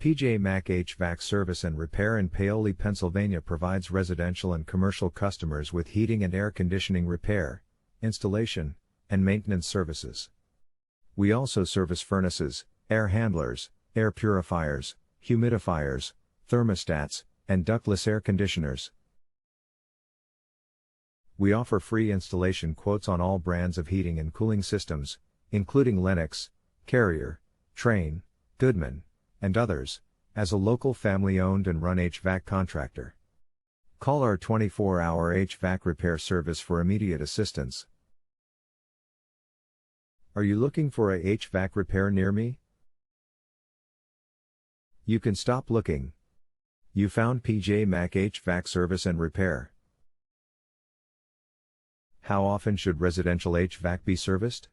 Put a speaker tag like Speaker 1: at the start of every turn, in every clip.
Speaker 1: MAC HVAC Service and Repair in Paoli, Pennsylvania provides residential and commercial customers with heating and air conditioning repair, installation, and maintenance services. We also service furnaces, air handlers, air purifiers, humidifiers, thermostats, and ductless air conditioners. We offer free installation quotes on all brands of heating and cooling systems, including Lennox, Carrier, Trane, Goodman, and others, as a local family-owned and run HVAC contractor. Call our 24-hour HVAC repair service for immediate assistance. Are you looking for a HVAC repair near me? You can stop looking. You found MAC HVAC Service and Repair. How often should residential HVAC be serviced?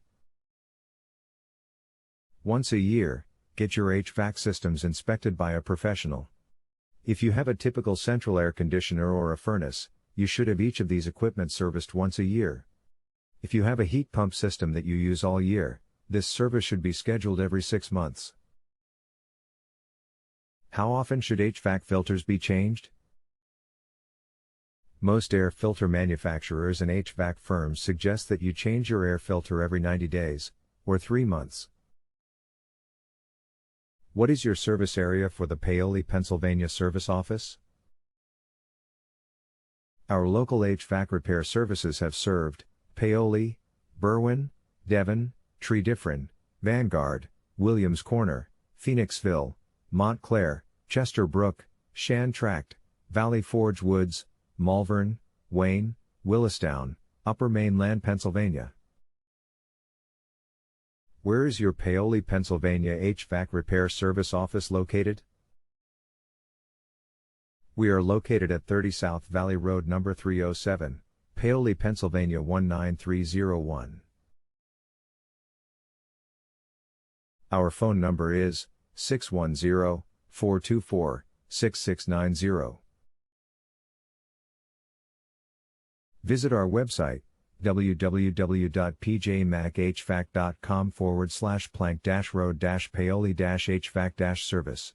Speaker 1: Once a year. Get your HVAC systems inspected by a professional. If you have a typical central air conditioner or a furnace, you should have each of these equipment serviced once a year. If you have a heat pump system that you use all year, this service should be scheduled every 6 months. How often should HVAC filters be changed? Most air filter manufacturers and HVAC firms suggest that you change your air filter every 90 days, or 3 months. What is your service area for the Paoli, Pennsylvania service office? Our local HVAC repair services have served Paoli, Berwyn, Devon, Tredyffrin, Vanguard, Williams Corner, Phoenixville, Mont, Clare, Chester Brook, Shan Tract, Valley Forge Woods, Malvern, Wayne, Willistown, Upper Mainland, Pennsylvania. Where is your Paoli, Pennsylvania HVAC repair service office located? We are located at 30 South Valley Road number 307, Paoli, Pennsylvania 19301. Our phone number is 610-424-6690. Visit our website, www.pjmachvac.com/plank-road-paoli-hvac-service.